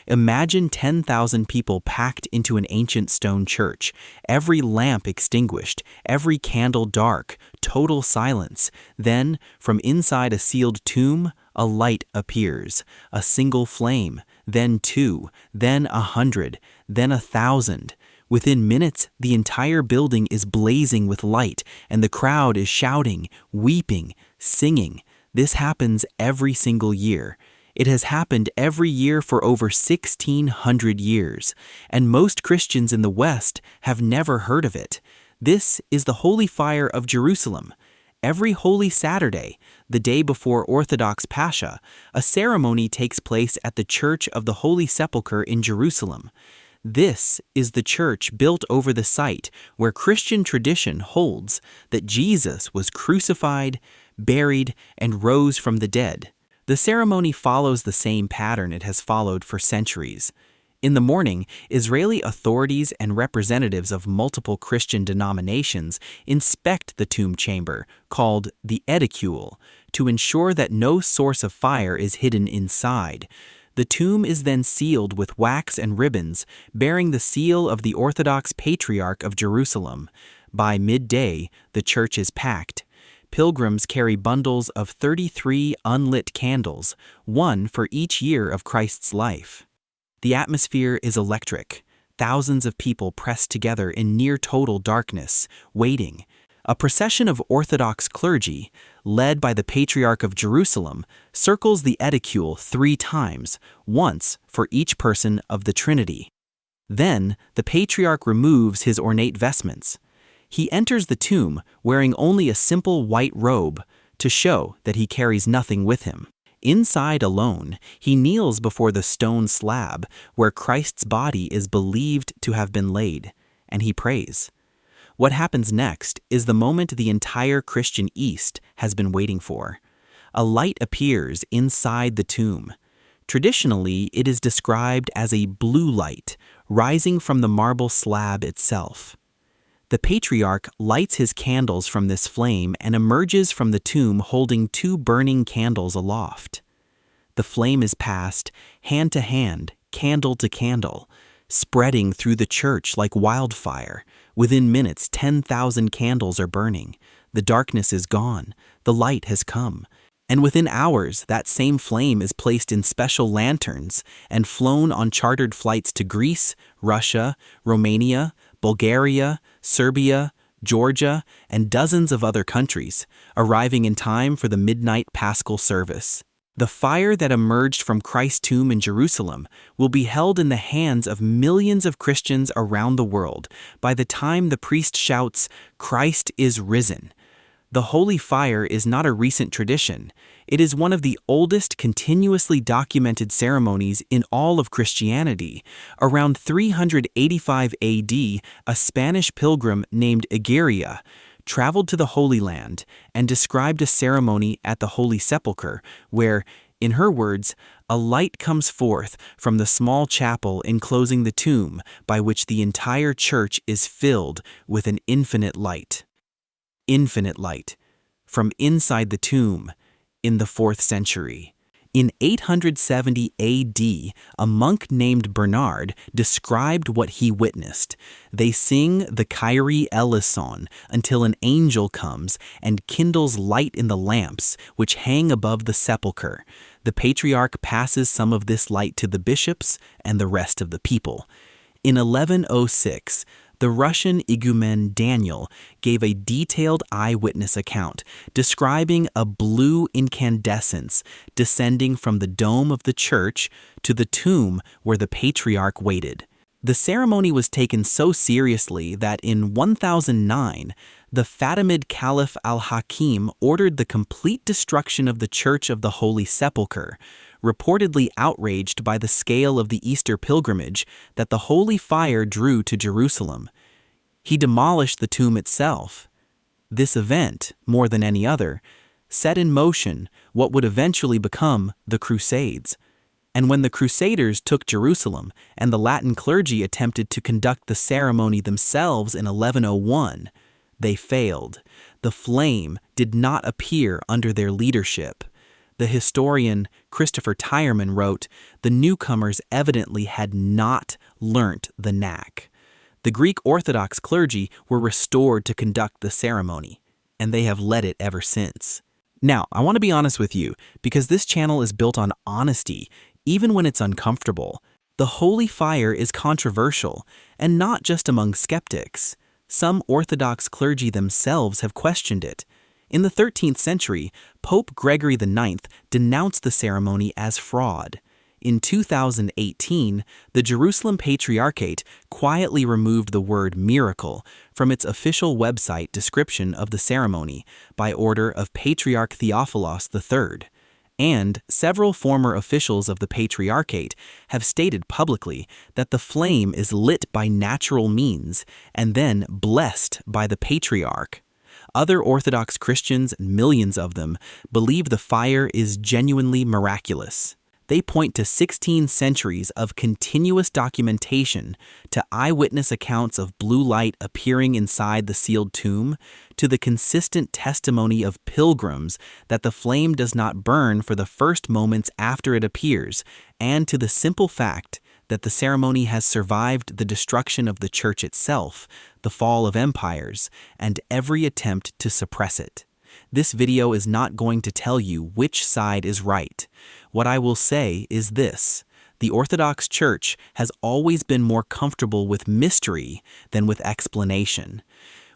Imagine 10,000 people packed into an ancient stone church, every lamp extinguished, every candle dark, total silence. Then, from inside a sealed tomb, a light appears, a single flame, then two, then 100, then 1,000. Within minutes, the entire building is blazing with light, and the crowd is shouting, weeping, singing. This happens every single year. It has happened every year for over 1,600 years, and most Christians in the West have never heard of it. This is the Holy Fire of Jerusalem. Every Holy Saturday, the day before Orthodox Pascha, a ceremony takes place at the Church of the Holy Sepulchre in Jerusalem. This is the church built over the site where Christian tradition holds that Jesus was crucified, buried, and rose from the dead. The ceremony follows the same pattern it has followed for centuries. In the morning, Israeli authorities and representatives of multiple Christian denominations inspect the tomb chamber, called the edicule, to ensure that no source of fire is hidden inside. The tomb is then sealed with wax and ribbons, bearing the seal of the Orthodox Patriarch of Jerusalem. By midday, the church is packed. Pilgrims carry bundles of 33 unlit candles, one for each year of Christ's life. The atmosphere is electric. Thousands of people pressed together in near-total darkness, waiting. A procession of Orthodox clergy, led by the Patriarch of Jerusalem, circles the edicule 3 times, once for each person of the Trinity. Then, the Patriarch removes his ornate vestments. He enters the tomb wearing only a simple white robe to show that he carries nothing with him. Inside alone, he kneels before the stone slab where Christ's body is believed to have been laid, and he prays. What happens next is the moment the entire Christian East has been waiting for. A light appears inside the tomb. Traditionally, it is described as a blue light rising from the marble slab itself. The Patriarch lights his candles from this flame and emerges from the tomb holding 2 burning candles aloft. The flame is passed, hand to hand, candle to candle, spreading through the church like wildfire. Within minutes, 10,000 candles are burning. The darkness is gone. The light has come. And within hours, that same flame is placed in special lanterns and flown on chartered flights to Greece, Russia, Romania, Bulgaria, Serbia, Georgia, and dozens of other countries, arriving in time for the midnight Paschal service. The fire that emerged from Christ's tomb in Jerusalem will be held in the hands of millions of Christians around the world by the time the priest shouts, "Christ is risen." The holy fire is not a recent tradition. It is one of the oldest continuously documented ceremonies in all of Christianity. Around 385 AD, a Spanish pilgrim named Egeria traveled to the Holy Land and described a ceremony at the Holy Sepulchre where, in her words, a light comes forth from the small chapel enclosing the tomb by which the entire church is filled with an infinite light. Infinite light, from inside the tomb, in the 4th century. In 870 AD, a monk named Bernard described what he witnessed. They sing the Kyrie eleison until an angel comes and kindles light in the lamps which hang above the sepulchre. The Patriarch passes some of this light to the bishops and the rest of the people. In 1106, the Russian igumen Daniel gave a detailed eyewitness account describing a blue incandescence descending from the dome of the church to the tomb where the Patriarch waited. The ceremony was taken so seriously that in 1009, the Fatimid Caliph al-Hakim ordered the complete destruction of the Church of the Holy Sepulchre, reportedly outraged by the scale of the Easter pilgrimage that the holy fire drew to Jerusalem. He demolished the tomb itself. This event, more than any other, set in motion what would eventually become the Crusades. And when the Crusaders took Jerusalem and the Latin clergy attempted to conduct the ceremony themselves in 1101, they failed. The flame did not appear under their leadership. The historian Christopher Tyerman wrote, "The newcomers evidently had not learnt the knack." The Greek Orthodox clergy were restored to conduct the ceremony, and they have led it ever since. Now, I want to be honest with you, because this channel is built on honesty, even when it's uncomfortable. The holy fire is controversial, and not just among skeptics. Some Orthodox clergy themselves have questioned it. In the 13th century, Pope Gregory IX denounced the ceremony as fraud. In 2018, the Jerusalem Patriarchate quietly removed the word miracle from its official website description of the ceremony by order of Patriarch Theophilos III. And several former officials of the Patriarchate have stated publicly that the flame is lit by natural means and then blessed by the Patriarch. Other Orthodox Christians, millions of them, believe the fire is genuinely miraculous. They point to 16 centuries of continuous documentation, to eyewitness accounts of blue light appearing inside the sealed tomb, to the consistent testimony of pilgrims that the flame does not burn for the first moments after it appears, and to the simple fact that the ceremony has survived the destruction of the church itself, the fall of empires, and every attempt to suppress it. This video is not going to tell you which side is right. What I will say is this: the Orthodox Church has always been more comfortable with mystery than with explanation.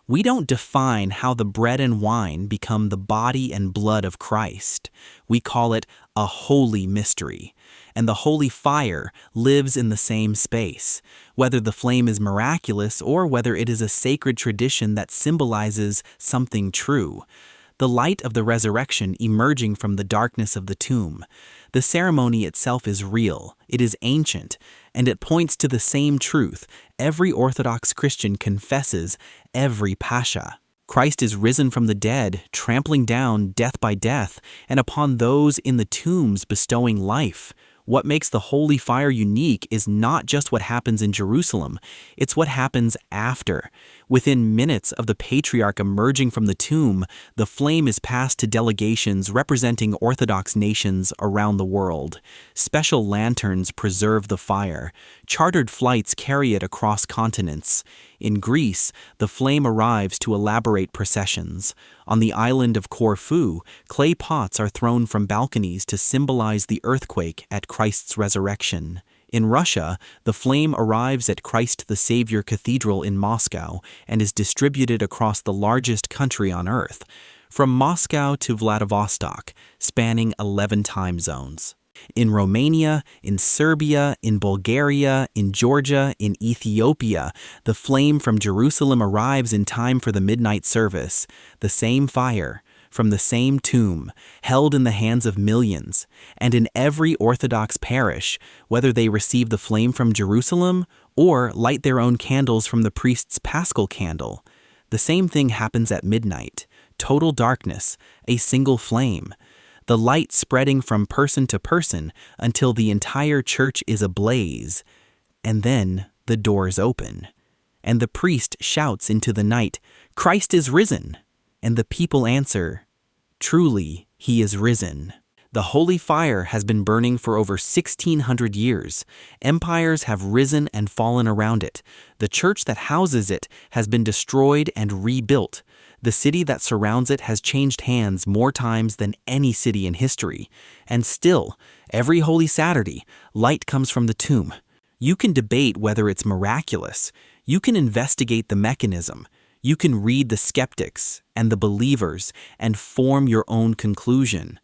We don't define how the bread and wine become the body and blood of Christ. We call it a holy mystery. And the holy fire lives in the same space, whether the flame is miraculous or whether it is a sacred tradition that symbolizes something true. The light of the resurrection emerging from the darkness of the tomb. The ceremony itself is real, it is ancient, and it points to the same truth every Orthodox Christian confesses every Pascha. Christ is risen from the dead, trampling down death by death, and upon those in the tombs bestowing life. What makes the holy fire unique is not just what happens in Jerusalem, it's what happens after. Within minutes of the Patriarch emerging from the tomb, the flame is passed to delegations representing Orthodox nations around the world. Special lanterns preserve the fire. Chartered flights carry it across continents. In Greece, the flame arrives to elaborate processions. On the island of Corfu, clay pots are thrown from balconies to symbolize the earthquake at Christ's resurrection. In Russia, the flame arrives at Christ the Savior Cathedral in Moscow and is distributed across the largest country on earth, from Moscow to Vladivostok, spanning 11 time zones. In Romania, in Serbia, in Bulgaria, in Georgia, in Ethiopia, the flame from Jerusalem arrives in time for the midnight service, the same fire, from the same tomb, held in the hands of millions, and in every Orthodox parish, whether they receive the flame from Jerusalem or light their own candles from the priest's paschal candle. The same thing happens at midnight, total darkness, a single flame. The light spreading from person to person until the entire church is ablaze. And then the doors open, and the priest shouts into the night, "Christ is risen!" And the people answer, "Truly, he is risen." The holy fire has been burning for over 1,600 years. Empires have risen and fallen around it. The church that houses it has been destroyed and rebuilt. The city that surrounds it has changed hands more times than any city in history. And still, every Holy Saturday, light comes from the tomb. You can debate whether it's miraculous. You can investigate the mechanism. You can read the skeptics and the believers and form your own conclusion.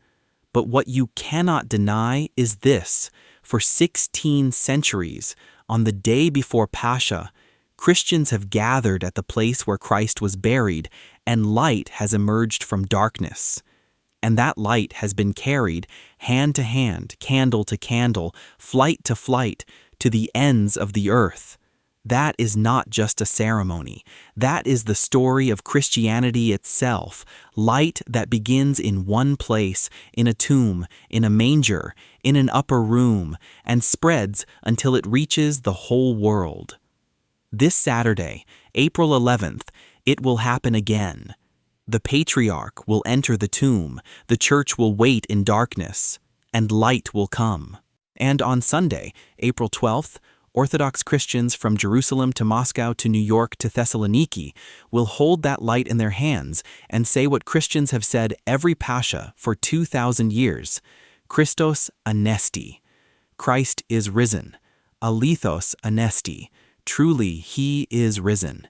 But what you cannot deny is this: for 16 centuries, on the day before Pascha, Christians have gathered at the place where Christ was buried, and light has emerged from darkness. And that light has been carried hand to hand, candle to candle, flight to flight, to the ends of the earth. That is not just a ceremony. That is the story of Christianity itself. Light that begins in one place, in a tomb, in a manger, in an upper room, and spreads until it reaches the whole world. This Saturday, April 11th, it will happen again. The Patriarch will enter the tomb, the church will wait in darkness, and light will come. And on Sunday, April 12th, Orthodox Christians from Jerusalem to Moscow to New York to Thessaloniki will hold that light in their hands and say what Christians have said every Pascha for 2,000 years: Christos anesti. Christ is risen. Alethos anesti. Truly, he is risen.